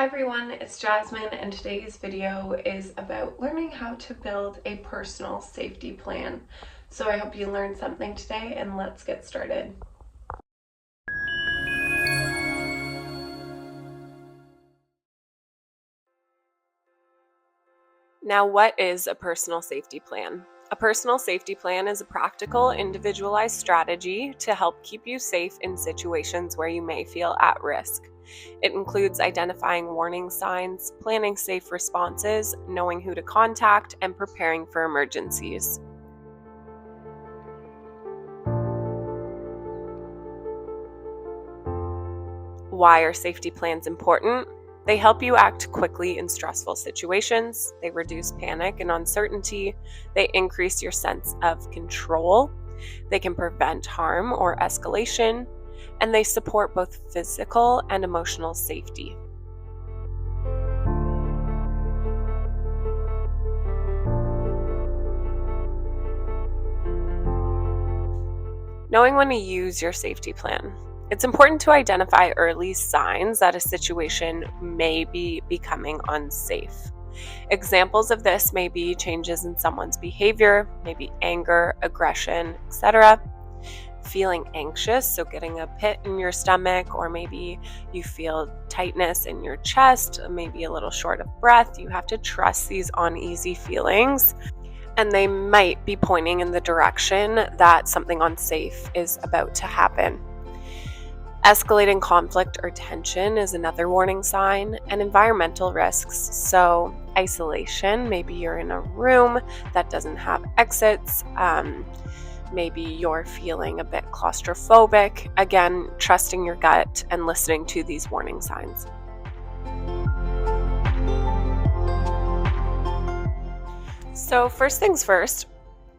everyone, it's Jasmine, and today's video is about learning how to build a personal safety plan. So I hope you learned something today, and let's get started. Now, what is a personal safety plan? A personal safety plan is a practical, individualized strategy to help keep you safe in situations where you may feel at risk. It includes identifying warning signs, planning safe responses, knowing who to contact, and preparing for emergencies. Why are safety plans important? They help you act quickly in stressful situations. They reduce panic and uncertainty. They increase your sense of control. They can prevent harm or escalation. And they support both physical and emotional safety. Knowing when to use your safety plan. It's important to identify early signs that a situation may be becoming unsafe. Examples of this may be changes in someone's behavior, maybe anger, aggression, etc. Feeling anxious, so getting a pit in your stomach, or maybe you feel tightness in your chest, maybe a little short of breath. You have to trust these uneasy feelings, and they might be pointing in the direction that something unsafe is about to happen. Escalating conflict or tension is another warning sign, and environmental risks. So, isolation, maybe you're in a room that doesn't have exits, maybe you're feeling a bit claustrophobic. Again, trusting your gut and listening to these warning signs. So, first things first,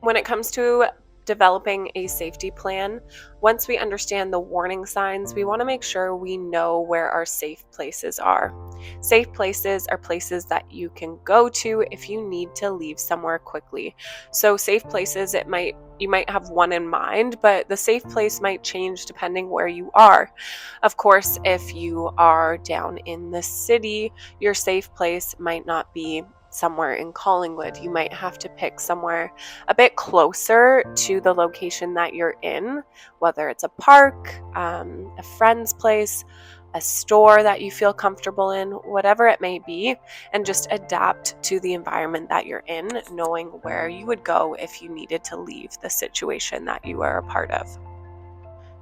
when it comes to developing a safety plan, once we understand the warning signs, we want to make sure we know where our safe places are. Safe places are places that you can go to if you need to leave somewhere quickly. So safe places, you might have one in mind, but the safe place might change depending where you are. Of course, if you are down in the city, your safe place might not be somewhere in Collingwood. You might have to pick somewhere a bit closer to the location that you're in, whether it's a park, a friend's place, a store that you feel comfortable in, whatever it may be, and just adapt to the environment that you're in, knowing where you would go if you needed to leave the situation that you are a part of.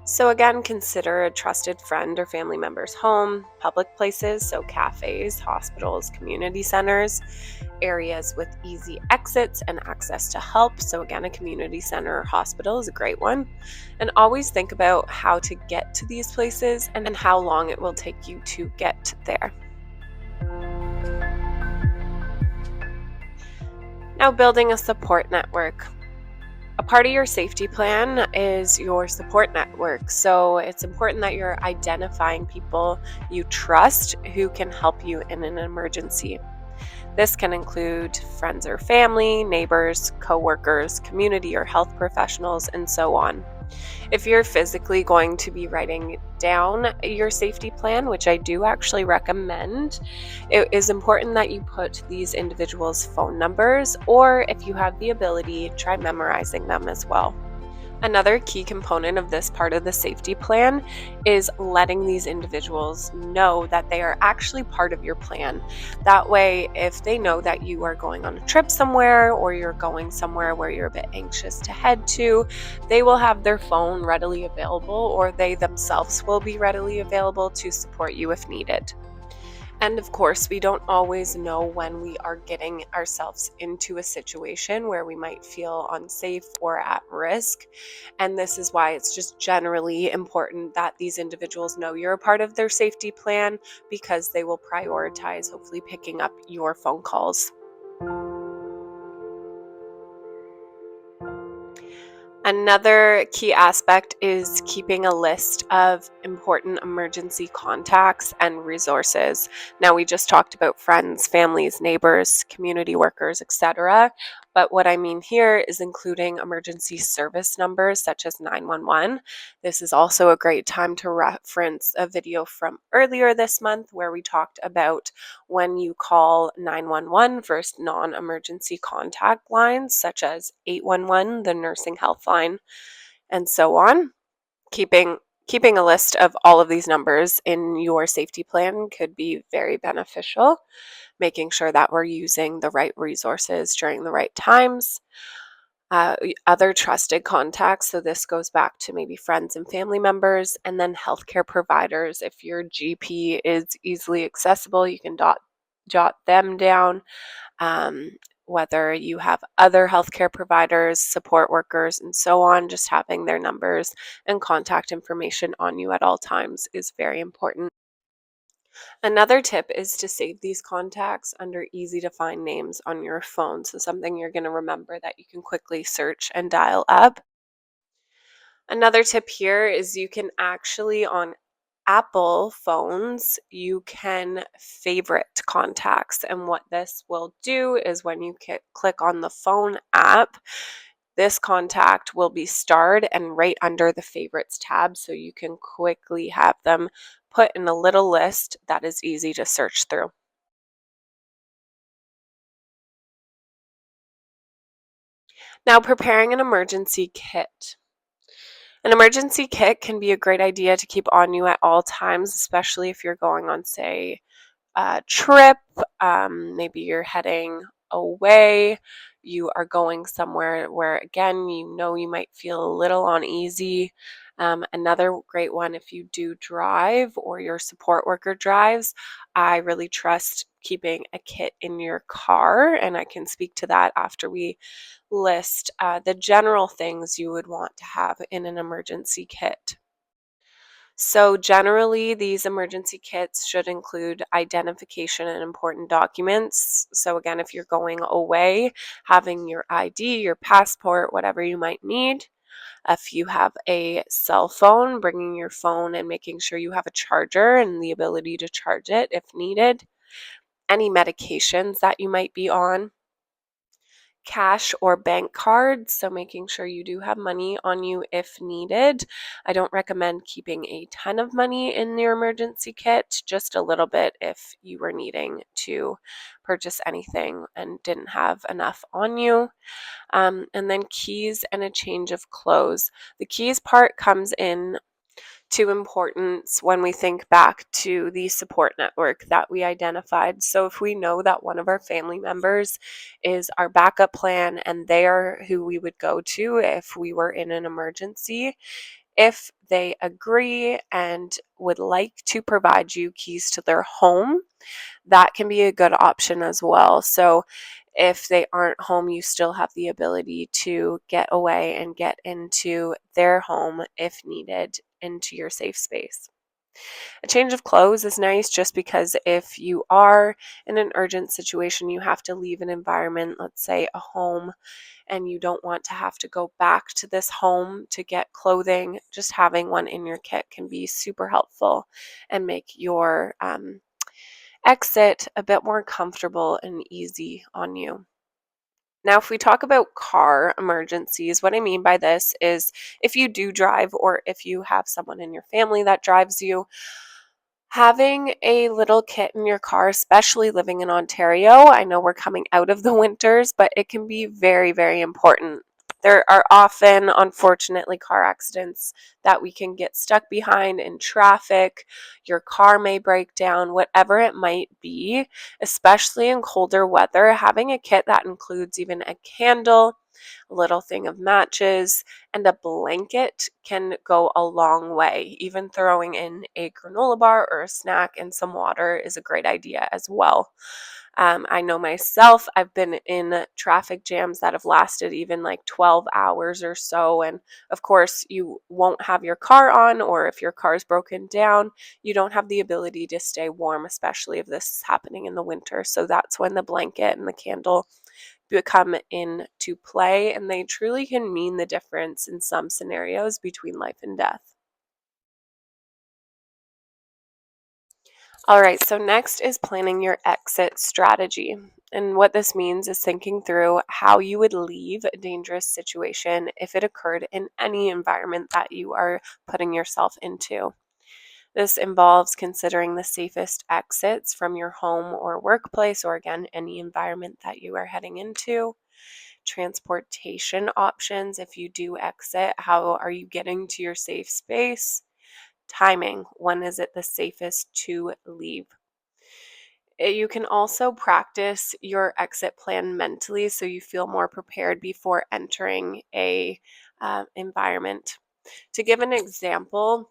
So again, consider a trusted friend or family member's home, public places, so cafes, hospitals, community centers, areas with easy exits and access to help. So again, a community center or hospital is a great one. And always think about how to get to these places and how long it will take you to get there. Now, building a support network. A part of your safety plan is your support network. So it's important that you're identifying people you trust who can help you in an emergency. This can include friends or family, neighbors, coworkers, community or health professionals, and so on. If you're physically going to be writing down your safety plan, which I do actually recommend, it is important that you put these individuals' phone numbers, or if you have the ability, try memorizing them as well. Another key component of this part of the safety plan is letting these individuals know that they are actually part of your plan. That way, if they know that you are going on a trip somewhere or you're going somewhere where you're a bit anxious to head to, they will have their phone readily available, or they themselves will be readily available to support you if needed. And of course, we don't always know when we are getting ourselves into a situation where we might feel unsafe or at risk. And this is why it's just generally important that these individuals know you're a part of their safety plan, because they will prioritize hopefully picking up your phone calls. Another key aspect is keeping a list of important emergency contacts and resources. Now, we just talked about friends, families, neighbors, community workers, etc. But what I mean here is including emergency service numbers such as 911. This is also a great time to reference a video from earlier this month where we talked about when you call 911 versus non-emergency contact lines such as 811, the nursing health line, and so on. Keeping a list of all of these numbers in your safety plan could be very beneficial, making sure that we're using the right resources during the right times. Other trusted contacts, so this goes back to maybe friends and family members, and then healthcare providers. If your GP is easily accessible, you can jot them down. Whether you have other healthcare providers, support workers, and so on, just having their numbers and contact information on you at all times is very important. Another tip is to save these contacts under easy to find names on your phone. So something you're going to remember that you can quickly search and dial up. Another tip here is you can actually, on Apple phones, you can favorite contacts. And what this will do is when you click on the phone app, this contact will be starred and right under the favorites tab, so you can quickly have them put in a little list that is easy to search through. Now, preparing an emergency kit. An emergency kit can be a great idea to keep on you at all times, especially if you're going on, say, trip, maybe you're heading away, you are going somewhere where, again, you know you might feel a little uneasy. Another great one, if you do drive or your support worker drives, I really trust keeping a kit in your car, and I can speak to that after we list the general things you would want to have in an emergency kit. So generally, these emergency kits should include identification and important documents. So again, if you're going away, having your ID, your passport, whatever you might need. If you have a cell phone, bringing your phone and making sure you have a charger and the ability to charge it if needed. Any medications that you might be on. Cash or bank cards, so making sure you do have money on you if needed. I don't recommend keeping a ton of money in your emergency kit, just a little bit if you were needing to purchase anything and didn't have enough on you. And then keys and a change of clothes. The keys part comes in to importance when we think back to the support network that we identified. So if we know that one of our family members is our backup plan and they are who we would go to if we were in an emergency, if they agree and would like to provide you keys to their home, that can be a good option as well. So if they aren't home, you still have the ability to get away and get into their home if needed, into your safe space. A change of clothes is nice just because if you are in an urgent situation, you have to leave an environment, let's say a home, and you don't want to have to go back to this home to get clothing, just having one in your kit can be super helpful and make your exit a bit more comfortable and easy on you. Now, if we talk about car emergencies, what I mean by this is if you do drive or if you have someone in your family that drives you, having a little kit in your car, especially living in Ontario, I know we're coming out of the winters, but it can be very, very important. There are often, unfortunately, car accidents that we can get stuck behind in traffic. Your car may break down, whatever it might be, especially in colder weather. Having a kit that includes even a candle, a little thing of matches, and a blanket can go a long way. Even throwing in a granola bar or a snack and some water is a great idea as well. I know myself, I've been in traffic jams that have lasted even like 12 hours or so. And of course, you won't have your car on, or if your car is broken down, you don't have the ability to stay warm, especially if this is happening in the winter. So that's when the blanket and the candle come into play, and they truly can mean the difference in some scenarios between life and death. All right, so next is planning your exit strategy. And what this means is thinking through how you would leave a dangerous situation if it occurred in any environment that you are putting yourself into. This involves considering the safest exits from your home or workplace, or again, any environment that you are heading into. Transportation options if you do exit. How are you getting to your safe space? Timing. When is it the safest to leave? You can also practice your exit plan mentally so you feel more prepared before entering a environment. To give an example,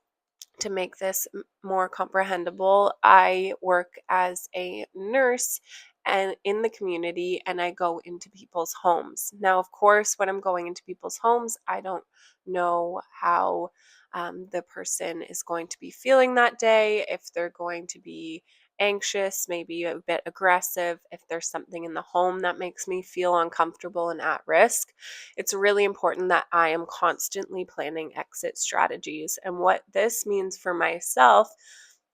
to make this more comprehensible, I work as a nurse and in the community, and I go into people's homes. Now, of course, when I'm going into people's homes, I don't know how the person is going to be feeling that day, if they're going to be anxious, maybe a bit aggressive, if there's something in the home that makes me feel uncomfortable and at risk. It's really important that I am constantly planning exit strategies. And what this means for myself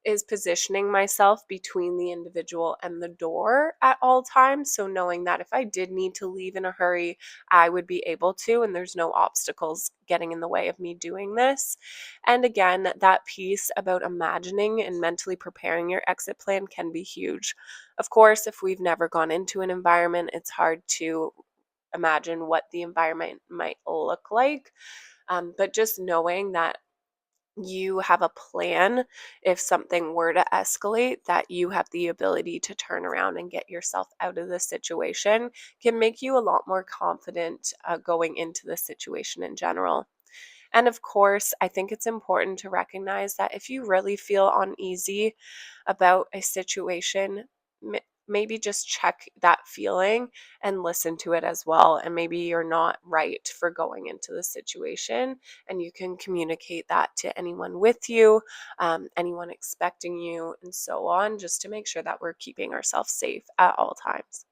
is positioning myself between the individual and the door at all times. So, knowing that if I did need to leave in a hurry, I would be able to, and there's no obstacles getting in the way of me doing this. And again, that piece about imagining and mentally preparing your exit plan can be huge. Of course, if we've never gone into an environment, it's hard to imagine what the environment might look like. But just knowing that you have a plan if something were to escalate, that you have the ability to turn around and get yourself out of the situation can make you a lot more confident going into the situation in general. And of course, I think it's important to recognize that if you really feel uneasy about a situation, maybe just check that feeling and listen to it as well. And maybe you're not right for going into the situation, and you can communicate that to anyone with you, anyone expecting you, and so on, just to make sure that we're keeping ourselves safe at all times.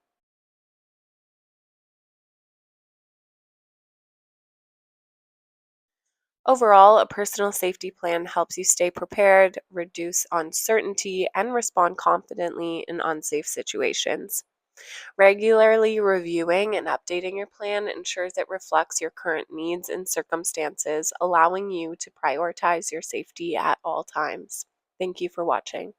Overall, a personal safety plan helps you stay prepared, reduce uncertainty, and respond confidently in unsafe situations. Regularly reviewing and updating your plan ensures it reflects your current needs and circumstances, allowing you to prioritize your safety at all times. Thank you for watching.